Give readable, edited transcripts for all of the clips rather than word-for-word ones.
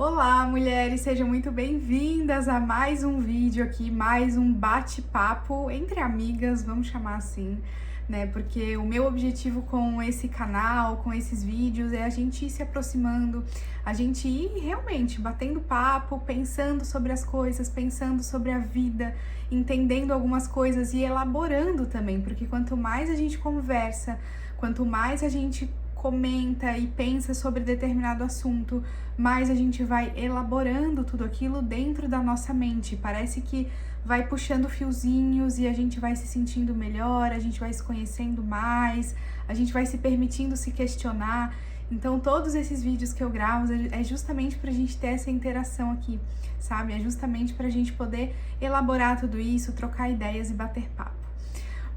Olá, mulheres, sejam muito bem-vindas a mais um vídeo aqui, mais um bate-papo entre amigas, vamos chamar assim, né? Porque o meu objetivo com esse canal, com esses vídeos, é a gente ir se aproximando, a gente ir realmente batendo papo, pensando sobre as coisas, pensando sobre a vida, entendendo algumas coisas e elaborando também, porque quanto mais a gente conversa, quanto mais a gente comenta e pensa sobre determinado assunto, mais a gente vai elaborando tudo aquilo dentro da nossa mente. Parece que vai puxando fiozinhos e a gente vai se sentindo melhor, a gente vai se conhecendo mais, a gente vai se permitindo se questionar. Então, todos esses vídeos que eu gravo é justamente pra gente ter essa interação aqui, sabe? É justamente pra gente poder elaborar tudo isso, trocar ideias e bater papo.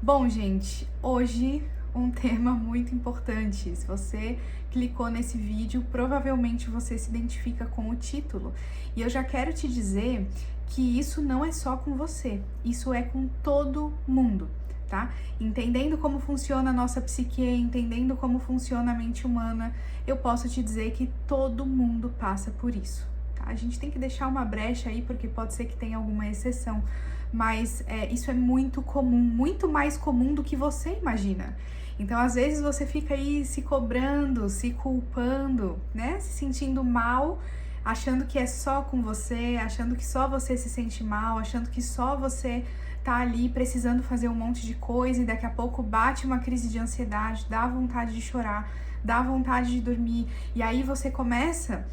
Bom, gente, hoje um tema muito importante. Se você clicou nesse vídeo, provavelmente você se identifica com o título. E eu já quero te dizer que isso não é só com você, isso é com todo mundo, tá? Entendendo como funciona a nossa psique, entendendo como funciona a mente humana, eu posso te dizer que todo mundo passa por isso. A gente tem que deixar uma brecha aí, porque pode ser que tenha alguma exceção, mas isso é muito comum, muito mais comum do que você imagina. Então, às vezes, você fica aí se cobrando, se culpando, né? Se sentindo mal, achando que é só com você, achando que só você se sente mal, achando que só você tá ali precisando fazer um monte de coisa e daqui a pouco bate uma crise de ansiedade, dá vontade de chorar, dá vontade de dormir, e aí você começa...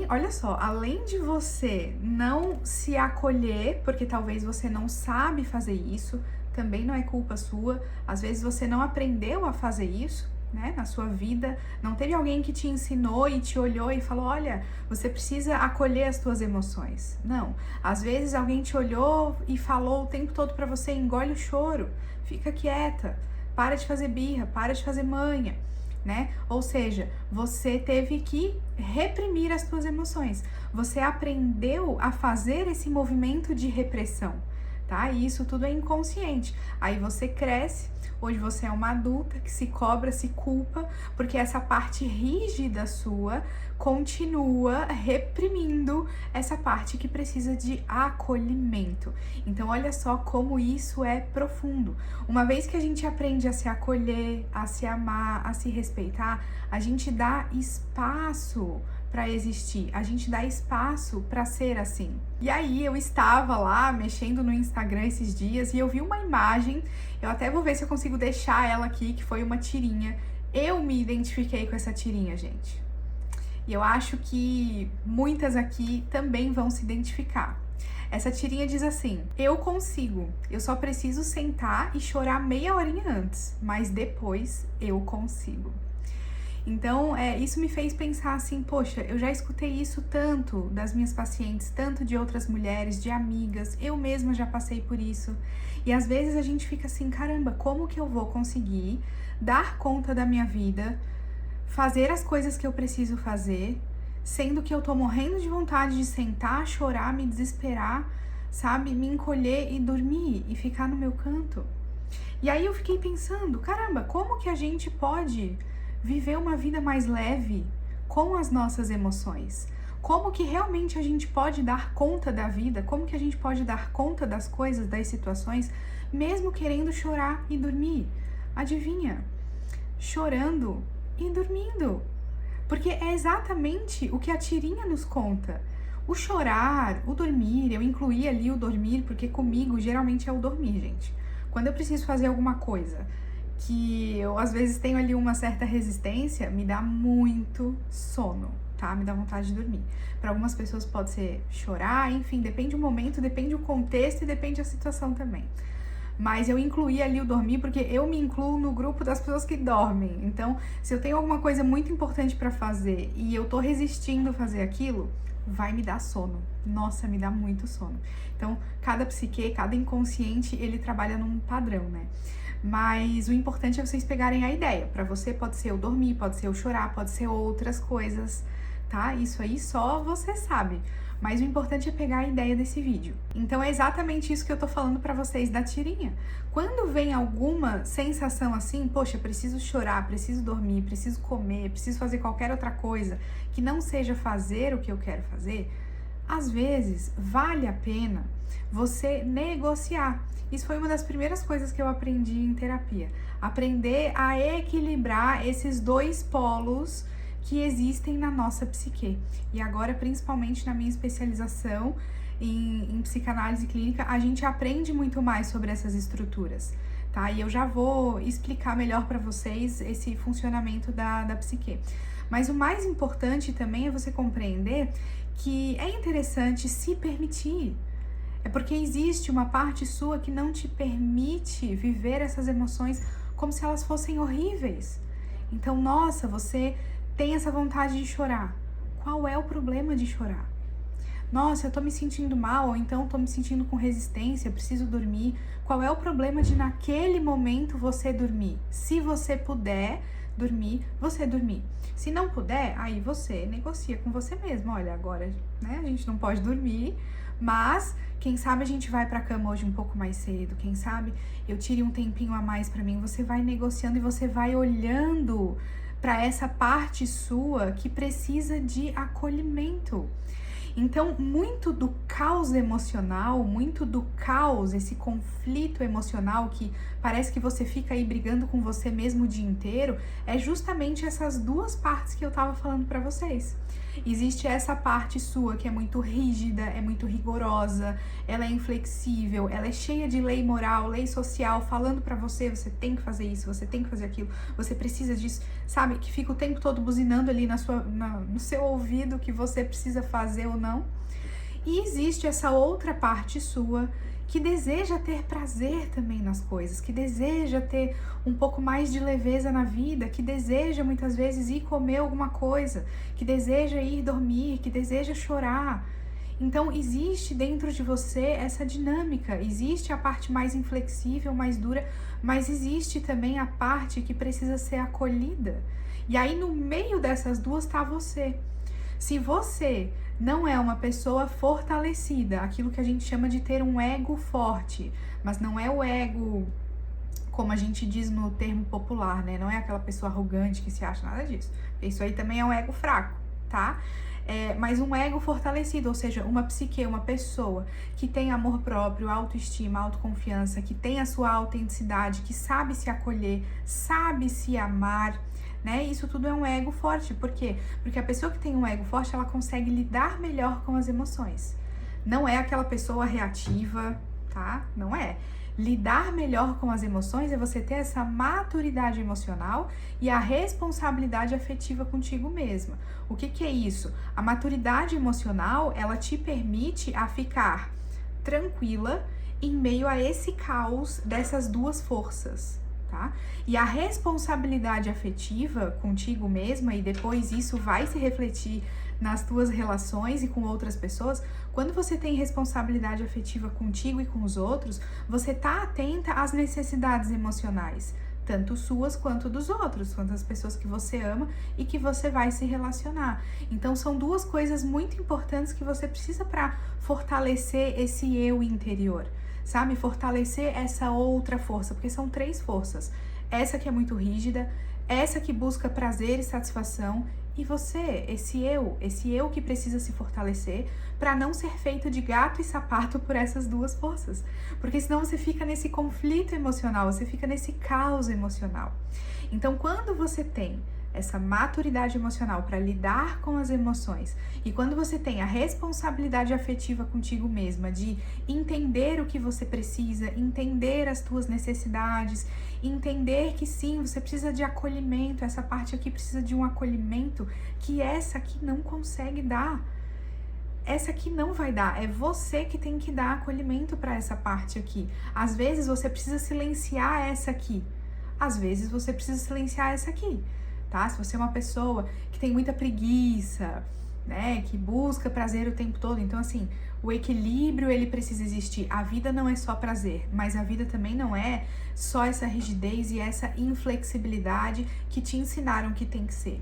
Olha só, além de você não se acolher, porque talvez você não sabe fazer isso, também não é culpa sua, às vezes você não aprendeu a fazer isso, né, na sua vida, não teve alguém que te ensinou e te olhou e falou, olha, você precisa acolher as suas emoções. Não, às vezes alguém te olhou e falou o tempo todo pra você, engole o choro, fica quieta, para de fazer birra, para de fazer manha. Né? Ou seja, você teve que reprimir as suas emoções. Você aprendeu a fazer esse movimento de repressão, tá? E isso tudo é inconsciente. Aí você cresce, hoje você é uma adulta que se cobra, se culpa, porque essa parte rígida sua continua reprimindo essa parte que precisa de acolhimento. Então, olha só como isso é profundo. Uma vez que a gente aprende a se acolher, a se amar, a se respeitar, a gente dá espaço para existir, a gente dá espaço para ser assim. E aí eu estava lá mexendo no Instagram esses dias e eu vi uma imagem, eu até vou ver se eu consigo deixar ela aqui, que foi uma tirinha. Eu me identifiquei com essa tirinha, gente. E eu acho que muitas aqui também vão se identificar. Essa tirinha diz assim: eu consigo, eu só preciso sentar e chorar meia horinha antes, mas depois eu consigo. Então, isso me fez pensar assim, poxa, eu já escutei isso tanto das minhas pacientes, tanto de outras mulheres, de amigas, eu mesma já passei por isso. E às vezes a gente fica assim, caramba, como que eu vou conseguir dar conta da minha vida, fazer as coisas que eu preciso fazer, sendo que eu tô morrendo de vontade de sentar, chorar, me desesperar, sabe? Me encolher e dormir e ficar no meu canto. E aí eu fiquei pensando, caramba, como que a gente pode viver uma vida mais leve com as nossas emoções? Como que realmente a gente pode dar conta da vida? Como que a gente pode dar conta das coisas, das situações, mesmo querendo chorar e dormir? Adivinha? Chorando e dormindo. Porque é exatamente o que a tirinha nos conta. O chorar, o dormir, eu incluí ali o dormir, porque comigo geralmente é o dormir, gente. Quando eu preciso fazer alguma coisa que eu às vezes tenho ali uma certa resistência, me dá muito sono, tá? Me dá vontade de dormir. Para algumas pessoas pode ser chorar, enfim, depende do momento, depende do contexto e depende da situação também. Mas eu incluí ali o dormir porque eu me incluo no grupo das pessoas que dormem. Então, se eu tenho alguma coisa muito importante para fazer e eu tô resistindo a fazer aquilo, vai me dar sono. Nossa, me dá muito sono. Então, cada psique, cada inconsciente, ele trabalha num padrão, né? Mas o importante é vocês pegarem a ideia. Para você pode ser o dormir, pode ser o chorar, pode ser outras coisas, tá? Isso aí só você sabe. Mas o importante é pegar a ideia desse vídeo. Então é exatamente isso que eu tô falando pra vocês da tirinha. Quando vem alguma sensação assim, poxa, preciso chorar, preciso dormir, preciso comer, preciso fazer qualquer outra coisa que não seja fazer o que eu quero fazer, às vezes vale a pena você negociar. Isso foi uma das primeiras coisas que eu aprendi em terapia. Aprender a equilibrar esses dois polos que existem na nossa psique. E agora, principalmente na minha especialização em psicanálise clínica, a gente aprende muito mais sobre essas estruturas, tá? E eu já vou explicar melhor para vocês esse funcionamento da psique. Mas o mais importante também é você compreender que é interessante se permitir. É porque existe uma parte sua que não te permite viver essas emoções como se elas fossem horríveis. Então, nossa, você tem essa vontade de chorar. Qual é o problema de chorar? Nossa, eu tô me sentindo mal, ou então tô me sentindo com resistência, preciso dormir. Qual é o problema de naquele momento você dormir? Se você puder dormir, você dormir. Se não puder, aí você negocia com você mesmo. Olha, agora, né, a gente não pode dormir, mas quem sabe a gente vai pra cama hoje um pouco mais cedo, quem sabe eu tire um tempinho a mais pra mim. Você vai negociando e você vai olhando para essa parte sua que precisa de acolhimento. Então, muito do caos emocional, muito do caos, esse conflito emocional que parece que você fica aí brigando com você mesmo o dia inteiro, é justamente essas duas partes que eu tava falando para vocês. Existe essa parte sua que é muito rígida, é muito rigorosa, ela é inflexível, ela é cheia de lei moral, lei social, falando pra você, você tem que fazer isso, você tem que fazer aquilo, você precisa disso, sabe? Que fica o tempo todo buzinando ali no seu ouvido que você precisa fazer ou não. E existe essa outra parte sua que deseja ter prazer também nas coisas, que deseja ter um pouco mais de leveza na vida, que deseja muitas vezes ir comer alguma coisa, que deseja ir dormir, que deseja chorar. Então existe dentro de você essa dinâmica, existe a parte mais inflexível, mais dura, mas existe também a parte que precisa ser acolhida. E aí no meio dessas duas tá você. Se você não é uma pessoa fortalecida, aquilo que a gente chama de ter um ego forte, mas não é o ego como a gente diz no termo popular, né? Não é aquela pessoa arrogante que se acha nada disso. Isso aí também é um ego fraco, tá? Mas um ego fortalecido, ou seja, uma psique, uma pessoa que tem amor próprio, autoestima, autoconfiança, que tem a sua autenticidade, que sabe se acolher, sabe se amar, né? Isso tudo é um ego forte. Por quê? Porque a pessoa que tem um ego forte, ela consegue lidar melhor com as emoções. Não é aquela pessoa reativa, tá? Não é. Lidar melhor com as emoções é você ter essa maturidade emocional e a responsabilidade afetiva contigo mesma. O que é isso? A maturidade emocional, ela te permite a ficar tranquila em meio a esse caos dessas duas forças. Tá? E a responsabilidade afetiva contigo mesma, e depois isso vai se refletir nas tuas relações e com outras pessoas. Quando você tem responsabilidade afetiva contigo e com os outros, você tá atenta às necessidades emocionais, tanto suas quanto dos outros, quanto das pessoas que você ama e que você vai se relacionar. Então são duas coisas muito importantes que você precisa para fortalecer esse eu interior, sabe? Fortalecer essa outra força, porque são três forças. Essa que é muito rígida, essa que busca prazer e satisfação, e você, esse eu que precisa se fortalecer para não ser feito de gato e sapato por essas duas forças. Porque senão você fica nesse conflito emocional, você fica nesse caos emocional. Então, quando você tem essa maturidade emocional para lidar com as emoções, e quando você tem a responsabilidade afetiva contigo mesma de entender o que você precisa, entender as tuas necessidades, entender que sim, você precisa de acolhimento, essa parte aqui precisa de um acolhimento que essa aqui não consegue dar. Essa aqui não vai dar, é você que tem que dar acolhimento para essa parte aqui. Às vezes você precisa silenciar essa aqui, às vezes você precisa silenciar essa aqui. Tá? Se você é uma pessoa que tem muita preguiça, né, que busca prazer o tempo todo, então assim, o equilíbrio ele precisa existir. A vida não é só prazer, mas a vida também não é só essa rigidez e essa inflexibilidade que te ensinaram que tem que ser.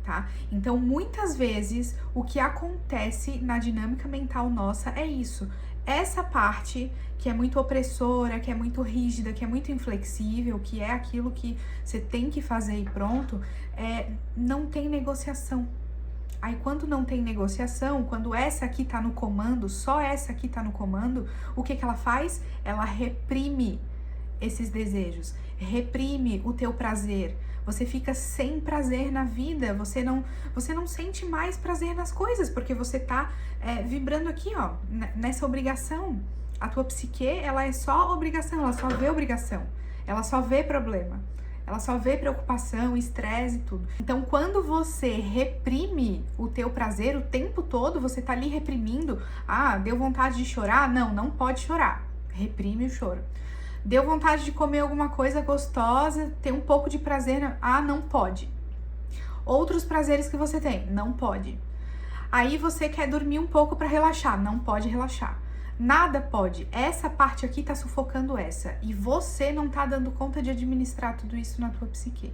tá? Então, muitas vezes, o que acontece na dinâmica mental nossa é isso. Essa parte que é muito opressora, que é muito rígida, que é muito inflexível, que é aquilo que você tem que fazer e pronto, não tem negociação. Aí quando não tem negociação, quando essa aqui tá no comando, só essa aqui tá no comando, o que ela faz? Ela reprime esses desejos, reprime o teu prazer. Você fica sem prazer na vida, você não sente mais prazer nas coisas, porque você tá vibrando aqui, ó, nessa obrigação. A tua psique, ela é só obrigação, ela só vê obrigação, ela só vê problema, ela só vê preocupação, estresse e tudo. Então, quando você reprime o teu prazer o tempo todo, você tá ali reprimindo. Ah, deu vontade de chorar? Não pode chorar. Reprime o choro. Deu vontade de comer alguma coisa gostosa, ter um pouco de prazer? Ah, não pode. Outros prazeres que você tem? Não pode. Aí você quer dormir um pouco para relaxar? Não pode relaxar. Nada pode. Essa parte aqui tá sufocando essa. E você não tá dando conta de administrar tudo isso na tua psique.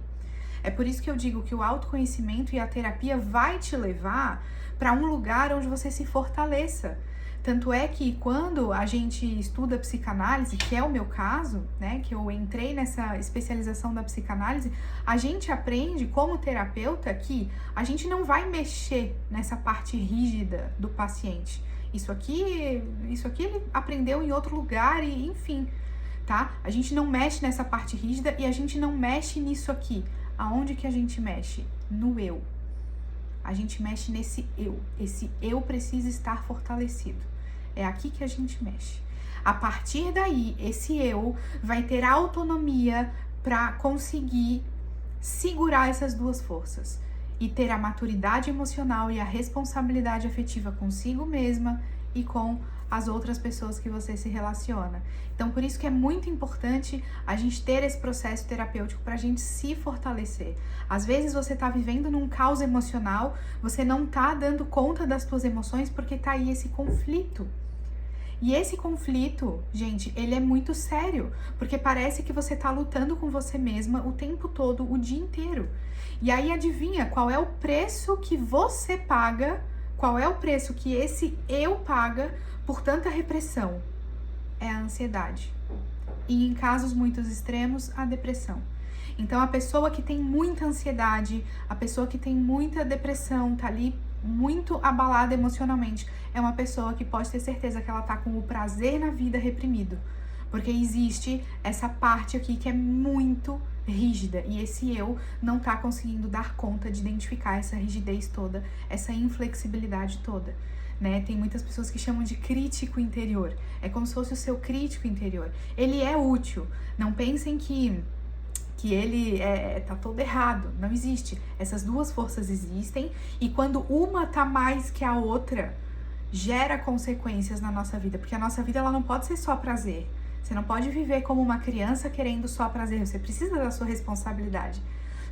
É por isso que eu digo que o autoconhecimento e a terapia vai te levar para um lugar onde você se fortaleça. Tanto é que quando a gente estuda psicanálise, que é o meu caso, né, que eu entrei nessa especialização da psicanálise, a gente aprende como terapeuta que a gente não vai mexer nessa parte rígida do paciente. Isso aqui ele aprendeu em outro lugar e enfim, tá? A gente não mexe nessa parte rígida e a gente não mexe nisso aqui. Aonde que a gente mexe? No eu. A gente mexe nesse eu. Esse eu precisa estar fortalecido. É aqui que a gente mexe. A partir daí, esse eu vai ter autonomia para conseguir segurar essas duas forças e ter a maturidade emocional e a responsabilidade afetiva consigo mesma e com as outras pessoas que você se relaciona. Então, por isso que é muito importante a gente ter esse processo terapêutico para a gente se fortalecer. Às vezes você tá vivendo num caos emocional, você não tá dando conta das suas emoções porque tá aí esse conflito. E esse conflito, gente, ele é muito sério, porque parece que você tá lutando com você mesma o tempo todo, o dia inteiro. E aí adivinha qual é o preço que você paga, qual é o preço que esse eu paga por tanta repressão? É a ansiedade. E em casos muito extremos, a depressão. Então a pessoa que tem muita ansiedade, a pessoa que tem muita depressão, tá ali muito abalada emocionalmente, é uma pessoa que pode ter certeza que ela tá com o prazer na vida reprimido, porque existe essa parte aqui que é muito rígida e esse eu não tá conseguindo dar conta de identificar essa rigidez toda, essa inflexibilidade toda, né? Tem muitas pessoas que chamam de crítico interior, é como se fosse o seu crítico interior. Ele é útil, não pensem que ele tá todo errado, não existe. Essas duas forças existem e quando uma tá mais que a outra, gera consequências na nossa vida, porque a nossa vida ela não pode ser só prazer. Você não pode viver como uma criança querendo só prazer, você precisa da sua responsabilidade.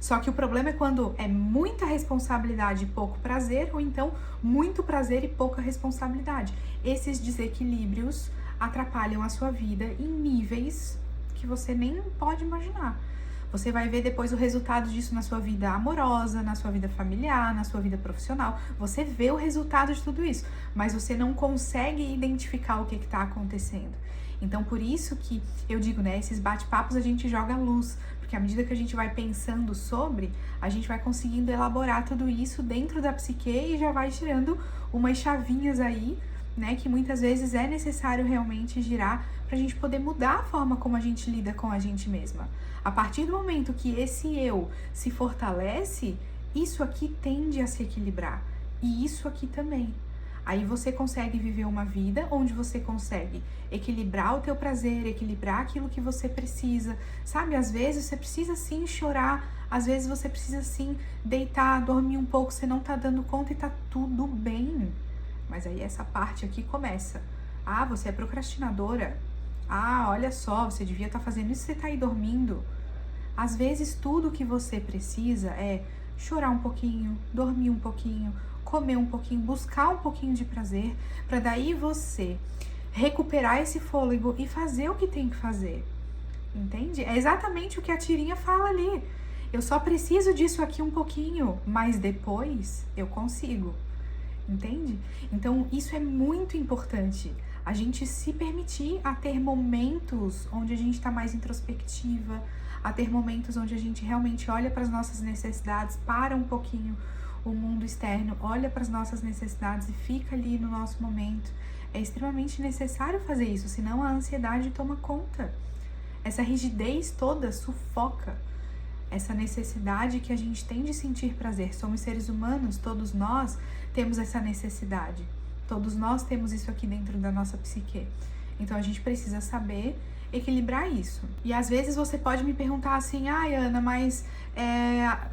Só que o problema é quando é muita responsabilidade e pouco prazer, ou então muito prazer e pouca responsabilidade. Esses desequilíbrios atrapalham a sua vida em níveis que você nem pode imaginar. Você vai ver depois o resultado disso na sua vida amorosa, na sua vida familiar, na sua vida profissional. Você vê o resultado de tudo isso, mas você não consegue identificar o que está acontecendo. Então, por isso que eu digo, né, esses bate-papos a gente joga a luz, porque à medida que a gente vai pensando sobre, a gente vai conseguindo elaborar tudo isso dentro da psique e já vai tirando umas chavinhas aí, né, que muitas vezes é necessário realmente girar pra gente poder mudar a forma como a gente lida com a gente mesma. A partir do momento que esse eu se fortalece, isso aqui tende a se equilibrar. E isso aqui também. Aí você consegue viver uma vida onde você consegue equilibrar o teu prazer, equilibrar aquilo que você precisa. Sabe, às vezes você precisa sim chorar, às vezes você precisa sim deitar, dormir um pouco, você não tá dando conta e tá tudo bem. Mas aí essa parte aqui começa. Ah, você é procrastinadora. Ah, olha só, você devia estar fazendo isso, você tá aí dormindo. Às vezes tudo que você precisa é chorar um pouquinho, dormir um pouquinho, comer um pouquinho, buscar um pouquinho de prazer, para daí você recuperar esse fôlego e fazer o que tem que fazer. Entende? É exatamente o que a tirinha fala ali. Eu só preciso disso aqui um pouquinho, mas depois eu consigo. Entende? Então, isso é muito importante. A gente se permitir a ter momentos onde a gente está mais introspectiva, a ter momentos onde a gente realmente olha para as nossas necessidades, para um pouquinho o mundo externo, olha para as nossas necessidades e fica ali no nosso momento. É extremamente necessário fazer isso, senão a ansiedade toma conta. Essa rigidez toda sufoca essa necessidade que a gente tem de sentir prazer. Somos seres humanos, todos nós temos essa necessidade. Todos nós temos isso aqui dentro da nossa psique. Então a gente precisa saber equilibrar isso. E às vezes você pode me perguntar assim, ai Ana, mas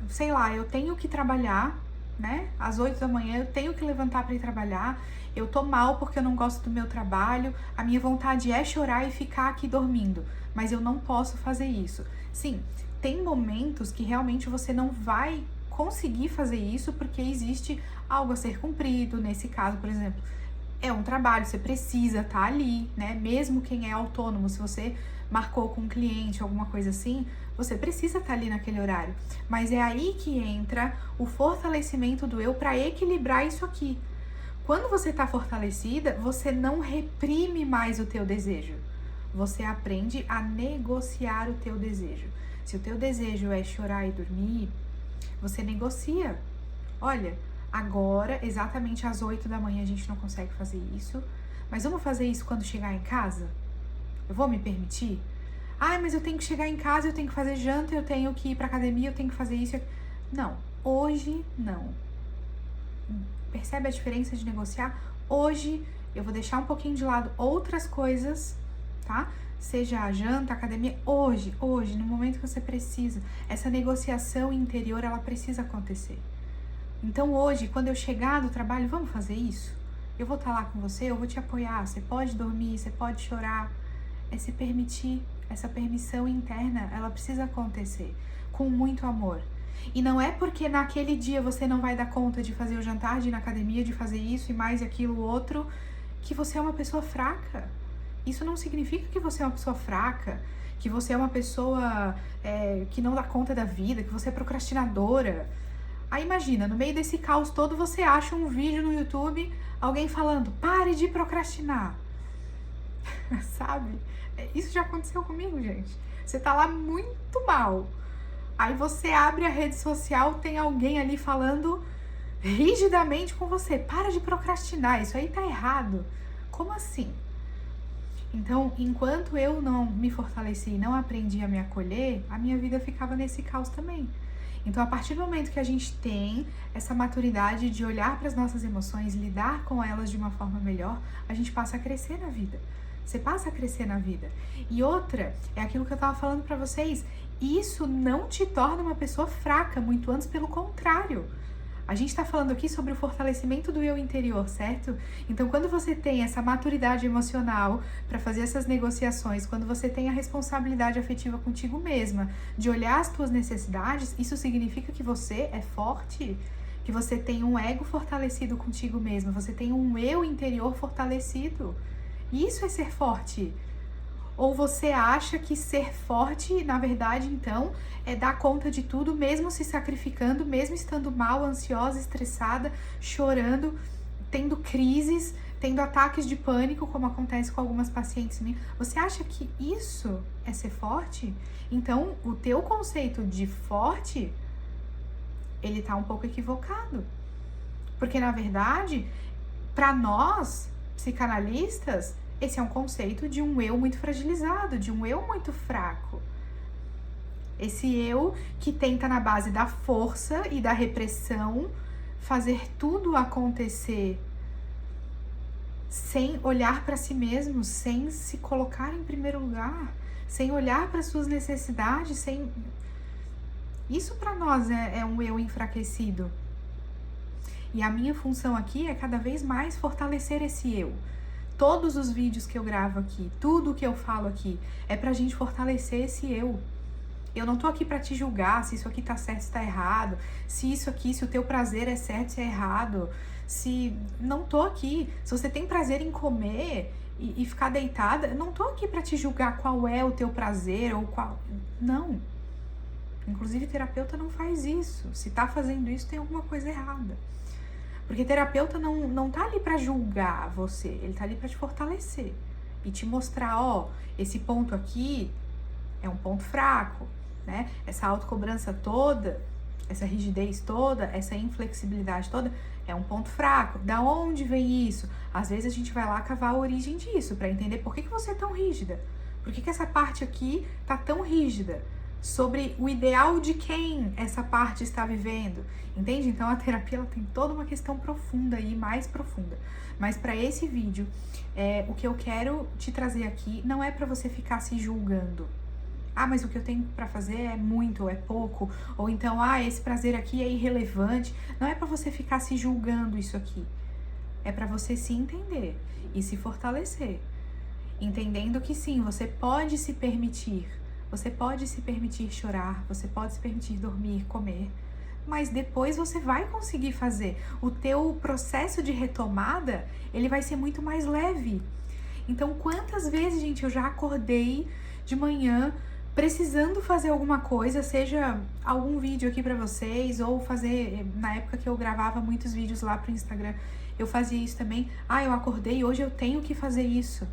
sei lá, eu tenho que trabalhar, né? Às 8 da manhã eu tenho que levantar para ir trabalhar, eu tô mal porque eu não gosto do meu trabalho, a minha vontade é chorar e ficar aqui dormindo, mas eu não posso fazer isso. Sim, tem momentos que realmente você não vai conseguir fazer isso porque existe algo a ser cumprido. Nesse caso, por exemplo, é um trabalho, você precisa estar ali, né? Mesmo quem é autônomo, se você marcou com um cliente, alguma coisa assim, você precisa estar ali naquele horário. Mas é aí que entra o fortalecimento do eu para equilibrar isso aqui. Quando você está fortalecida, você não reprime mais o teu desejo. Você aprende a negociar o teu desejo. Se o teu desejo é chorar e dormir, você negocia. Olha, agora, exatamente às 8 da manhã a gente não consegue fazer isso, mas vamos fazer isso quando chegar em casa? Eu vou me permitir? Ai, mas eu tenho que chegar em casa, eu tenho que fazer janta, eu tenho que ir pra academia, eu tenho que fazer isso. Não, hoje não. Percebe a diferença de negociar? Hoje eu vou deixar um pouquinho de lado outras coisas, tá? Seja a janta, a academia, hoje, no momento que você precisa. Essa negociação interior, ela precisa acontecer. Então hoje, quando eu chegar do trabalho, vamos fazer isso? Eu vou estar lá com você, eu vou te apoiar, você pode dormir, você pode chorar. É se permitir, essa permissão interna, ela precisa acontecer com muito amor. E não é porque naquele dia você não vai dar conta de fazer o jantar, de ir na academia, de fazer isso e mais aquilo outro, que você é uma pessoa fraca. Isso não significa que você é uma pessoa fraca, que você é uma pessoa que não dá conta da vida, que você é procrastinadora. Aí imagina, no meio desse caos todo, você acha um vídeo no YouTube, alguém falando, pare de procrastinar. Sabe? Isso já aconteceu comigo, gente. Você tá lá muito mal. Aí você abre a rede social, tem alguém ali falando rigidamente com você, para de procrastinar, isso aí tá errado. Como assim? Então, enquanto eu não me fortaleci e não aprendi a me acolher, a minha vida ficava nesse caos também. Então, a partir do momento que a gente tem essa maturidade de olhar para as nossas emoções, lidar com elas de uma forma melhor, a gente passa a crescer na vida. Você passa a crescer na vida. E outra, é aquilo que eu tava falando para vocês, isso não te torna uma pessoa fraca, muito antes pelo contrário. A gente tá falando aqui sobre o fortalecimento do eu interior, certo? Então, quando você tem essa maturidade emocional para fazer essas negociações, quando você tem a responsabilidade afetiva contigo mesma, de olhar as tuas necessidades, isso significa que você é forte, que você tem um ego fortalecido contigo mesma, você tem um eu interior fortalecido. Isso é ser forte. Ou você acha que ser forte, na verdade, então, é dar conta de tudo, mesmo se sacrificando, mesmo estando mal, ansiosa, estressada, chorando, tendo crises, tendo ataques de pânico, como acontece com algumas pacientes minhas. Você acha que isso é ser forte? Então, o teu conceito de forte, ele tá um pouco equivocado. Porque, na verdade, para nós, psicanalistas, esse é um conceito de um eu muito fragilizado, de um eu muito fraco. Esse eu que tenta, na base da força e da repressão, fazer tudo acontecer sem olhar para si mesmo, sem se colocar em primeiro lugar, sem olhar para suas necessidades, sem... Isso para nós é um eu enfraquecido. E a minha função aqui é cada vez mais fortalecer esse eu. Todos os vídeos que eu gravo aqui, tudo que eu falo aqui, é pra gente fortalecer esse eu. Eu não tô aqui pra te julgar se isso aqui tá certo, se tá errado, se isso aqui, se o teu prazer é certo, se é errado, se... Não tô aqui. Se você tem prazer em comer e ficar deitada, eu não tô aqui pra te julgar qual é o teu prazer ou qual... Não. Inclusive, terapeuta não faz isso. Se tá fazendo isso, tem alguma coisa errada. Porque terapeuta não tá ali pra julgar você, ele tá ali pra te fortalecer e te mostrar, ó, esse ponto aqui é um ponto fraco, né? Essa autocobrança toda, essa rigidez toda, essa inflexibilidade toda é um ponto fraco. Da onde vem isso? Às vezes a gente vai lá cavar a origem disso pra entender por que você é tão rígida. Por que essa parte aqui tá tão rígida? Sobre o ideal de quem essa parte está vivendo, entende? Então a terapia ela tem toda uma questão profunda e mais profunda. Mas para esse vídeo, o que eu quero te trazer aqui não é para você ficar se julgando. Ah, mas o que eu tenho para fazer é muito, ou é pouco, ou então, esse prazer aqui é irrelevante. Não é para você ficar se julgando isso aqui. É para você se entender e se fortalecer, entendendo que sim, você pode se permitir. Você pode se permitir chorar, você pode se permitir dormir, comer, mas depois você vai conseguir fazer. O teu processo de retomada, ele vai ser muito mais leve. Então, quantas vezes, gente, eu já acordei de manhã precisando fazer alguma coisa, seja algum vídeo aqui pra vocês, ou fazer, na época que eu gravava muitos vídeos lá pro Instagram, eu fazia isso também. Eu acordei, hoje eu tenho que fazer isso.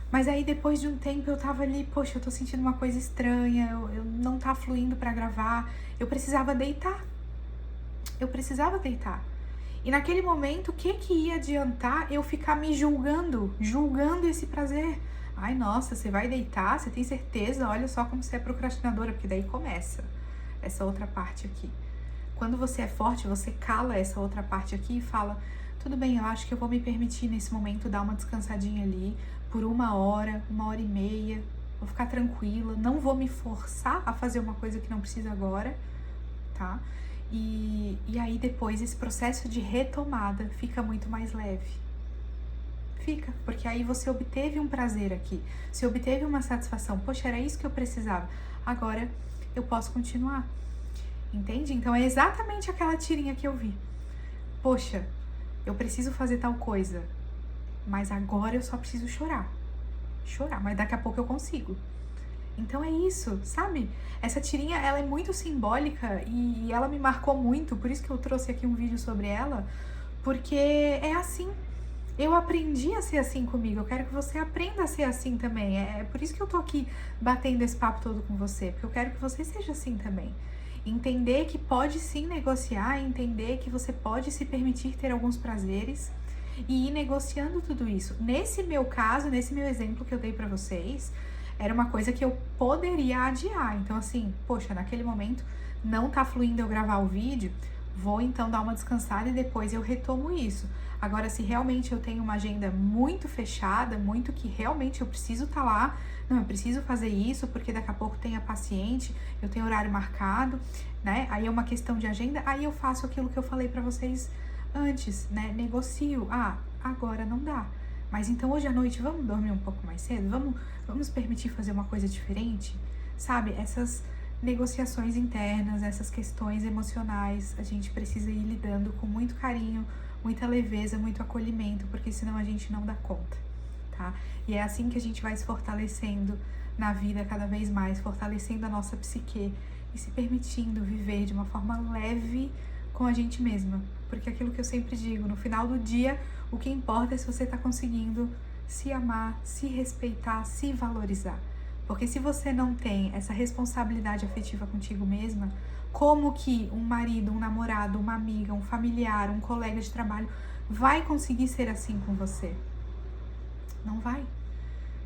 Mas aí depois de um tempo eu tava ali, poxa, eu tô sentindo uma coisa estranha, eu não tá fluindo pra gravar, eu precisava deitar. E naquele momento, o que ia adiantar eu ficar me julgando esse prazer? Ai, nossa, você vai deitar? Você tem certeza? Olha só como você é procrastinadora, porque daí começa essa outra parte aqui. Quando você é forte, você cala essa outra parte aqui e fala, tudo bem, eu acho que eu vou me permitir nesse momento dar uma descansadinha ali, por 1 hora, 1h30, vou ficar tranquila, não vou me forçar a fazer uma coisa que não precisa agora, tá? E aí depois esse processo de retomada fica muito mais leve. Fica, porque aí você obteve um prazer aqui, você obteve uma satisfação, poxa, era isso que eu precisava, agora eu posso continuar, entende? Então é exatamente aquela tirinha que eu vi. Poxa, eu preciso fazer tal coisa, mas agora eu só preciso chorar, mas daqui a pouco eu consigo. Então é isso, sabe? Essa tirinha, ela é muito simbólica e ela me marcou muito, por isso que eu trouxe aqui um vídeo sobre ela, porque é assim. Eu aprendi a ser assim comigo, eu quero que você aprenda a ser assim também. É por isso que eu tô aqui batendo esse papo todo com você, porque eu quero que você seja assim também. Entender que pode sim negociar, entender que você pode se permitir ter alguns prazeres, e ir negociando tudo isso. Nesse meu caso, nesse meu exemplo que eu dei pra vocês, era uma coisa que eu poderia adiar. Então assim, poxa, naquele momento não tá fluindo eu gravar o vídeo, vou então dar uma descansada e depois eu retomo isso. Agora, se realmente eu tenho uma agenda muito fechada, muito que realmente eu preciso estar lá, não, eu preciso fazer isso porque daqui a pouco tem a paciente, eu tenho horário marcado, né? Aí é uma questão de agenda, aí eu faço aquilo que eu falei pra vocês antes, né? Negocio. Agora não dá. Mas então hoje à noite vamos dormir um pouco mais cedo? Vamos permitir fazer uma coisa diferente? Sabe? Essas negociações internas, essas questões emocionais, a gente precisa ir lidando com muito carinho, muita leveza, muito acolhimento, porque senão a gente não dá conta, tá? E é assim que a gente vai se fortalecendo na vida cada vez mais, fortalecendo a nossa psique e se permitindo viver de uma forma leve com a gente mesma. Porque aquilo que eu sempre digo, no final do dia, o que importa é se você tá conseguindo se amar, se respeitar, se valorizar. Porque se você não tem essa responsabilidade afetiva contigo mesma, como que um marido, um namorado, uma amiga, um familiar, um colega de trabalho vai conseguir ser assim com você? Não vai.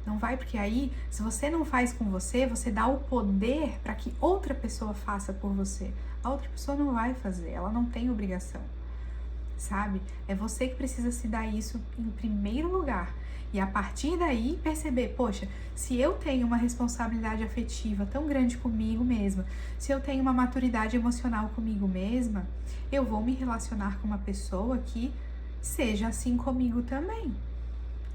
Não vai, porque aí, se você não faz com você, você dá o poder para que outra pessoa faça por você. A outra pessoa não vai fazer, ela não tem obrigação, sabe? É você que precisa se dar isso em primeiro lugar. E a partir daí perceber, poxa, se eu tenho uma responsabilidade afetiva tão grande comigo mesma, se eu tenho uma maturidade emocional comigo mesma, eu vou me relacionar com uma pessoa que seja assim comigo também,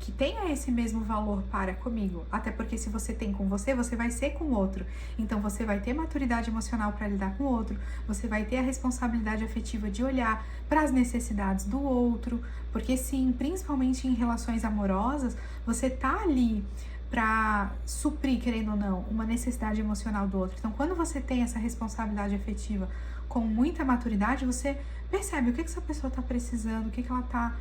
que tenha esse mesmo valor para comigo. Até porque se você tem com você, você vai ser com o outro. Então você vai ter maturidade emocional para lidar com o outro, você vai ter a responsabilidade afetiva de olhar para as necessidades do outro, porque sim, principalmente em relações amorosas, você tá ali para suprir, querendo ou não, uma necessidade emocional do outro. Então, quando você tem essa responsabilidade afetiva com muita maturidade, você percebe o que essa pessoa tá precisando, o que ela tá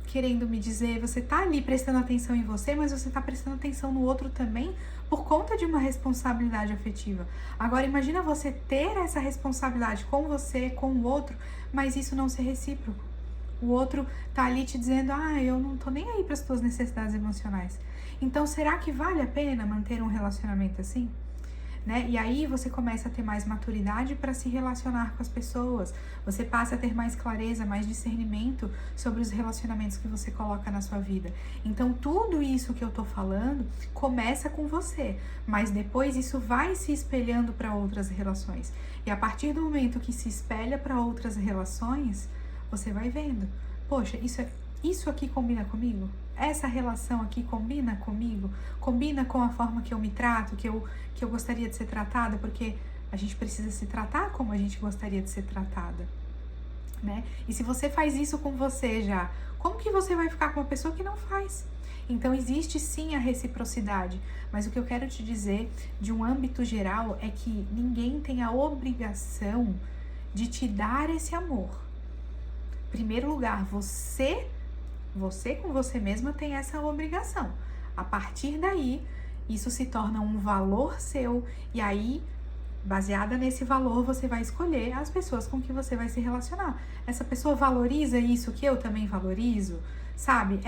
querendo me dizer. Você tá ali prestando atenção em você, mas você tá prestando atenção no outro também por conta de uma responsabilidade afetiva. Agora, imagina você ter essa responsabilidade com você, com o outro, mas isso não ser recíproco. O outro tá ali te dizendo, eu não tô nem aí para as tuas necessidades emocionais. Então, será que vale a pena manter um relacionamento assim? Né? E aí você começa a ter mais maturidade para se relacionar com as pessoas. Você passa a ter mais clareza, mais discernimento sobre os relacionamentos que você coloca na sua vida. Então, tudo isso que eu tô falando começa com você, mas depois isso vai se espelhando para outras relações. E a partir do momento que se espelha para outras relações, você vai vendo, poxa, isso aqui combina comigo? Essa relação aqui combina comigo? Combina com a forma que eu me trato, que eu gostaria de ser tratada? Porque a gente precisa se tratar como a gente gostaria de ser tratada, né? E se você faz isso com você já, como que você vai ficar com uma pessoa que não faz? Então existe sim a reciprocidade, mas o que eu quero te dizer de um âmbito geral é que ninguém tem a obrigação de te dar esse amor. Em primeiro lugar, você com você mesma tem essa obrigação. A partir daí, isso se torna um valor seu e aí, baseada nesse valor, você vai escolher as pessoas com que você vai se relacionar. Essa pessoa valoriza isso que eu também valorizo, sabe?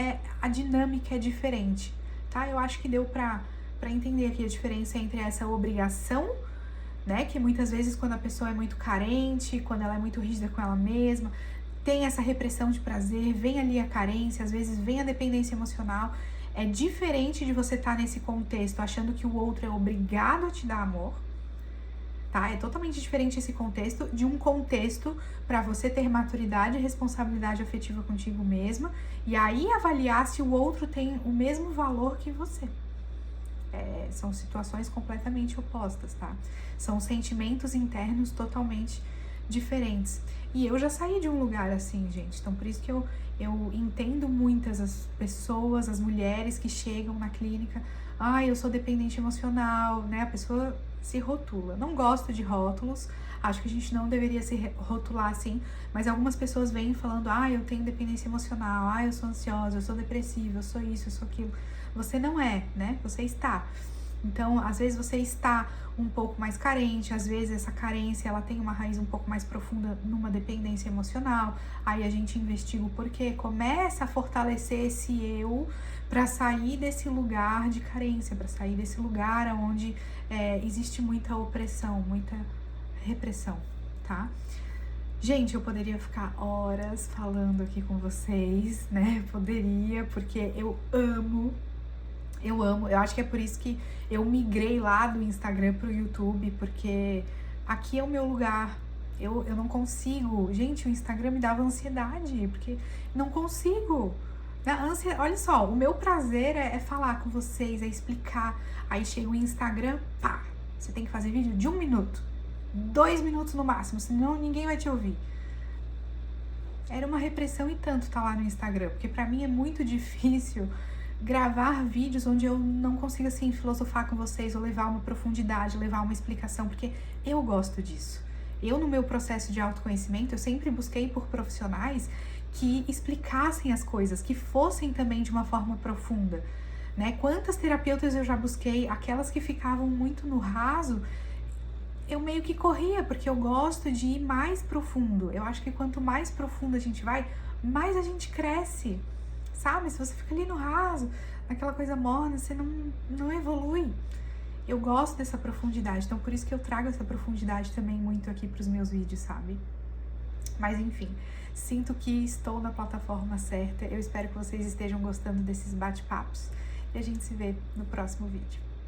A dinâmica é diferente, tá? Eu acho que deu pra entender aqui a diferença entre essa obrigação, né? Que muitas vezes quando a pessoa é muito carente, quando ela é muito rígida com ela mesma, tem essa repressão de prazer, vem ali a carência, às vezes vem a dependência emocional. É diferente de você estar nesse contexto achando que o outro é obrigado a te dar amor, tá? É totalmente diferente esse contexto de um contexto para você ter maturidade e responsabilidade afetiva contigo mesma e aí avaliar se o outro tem o mesmo valor que você. São situações completamente opostas, tá? São sentimentos internos totalmente diferentes. E eu já saí de um lugar assim, gente. Então, por isso que eu entendo muitas as pessoas, as mulheres que chegam na clínica. Eu sou dependente emocional, né? A pessoa se rotula. Não gosto de rótulos. Acho que a gente não deveria se rotular assim. Mas algumas pessoas vêm falando, eu tenho dependência emocional. Eu sou ansiosa, eu sou depressiva, eu sou isso, eu sou aquilo. Você não é, né? Você está. Então, às vezes você está um pouco mais carente, às vezes essa carência ela tem uma raiz um pouco mais profunda numa dependência emocional. Aí a gente investiga o porquê, começa a fortalecer esse eu para sair desse lugar de carência, para sair desse lugar onde existe muita opressão, muita repressão, tá? Gente, eu poderia ficar horas falando aqui com vocês, né? Poderia, porque eu amo, eu acho que é por isso que eu migrei lá do Instagram pro YouTube, porque aqui é o meu lugar. Eu não consigo. Gente, o Instagram me dava ansiedade, porque não consigo. Olha só, o meu prazer é falar com vocês, é explicar. Aí chega o Instagram, pá, você tem que fazer vídeo de 1 minuto, 2 minutos no máximo, senão ninguém vai te ouvir. Era uma repressão e tanto tá lá no Instagram, porque pra mim é muito difícil gravar vídeos onde eu não consigo, assim, filosofar com vocês ou levar uma profundidade, levar uma explicação, porque eu gosto disso. Eu, no meu processo de autoconhecimento, eu sempre busquei por profissionais que explicassem as coisas, que fossem também de uma forma profunda, né? Quantas terapeutas eu já busquei, aquelas que ficavam muito no raso, eu meio que corria, porque eu gosto de ir mais profundo. Eu acho que quanto mais profundo a gente vai, mais a gente cresce. Sabe, se você fica ali no raso, naquela coisa morna, você não evolui. Eu gosto dessa profundidade, então por isso que eu trago essa profundidade também muito aqui pros meus vídeos, sabe? Mas enfim, sinto que estou na plataforma certa. Eu espero que vocês estejam gostando desses bate-papos e a gente se vê no próximo vídeo.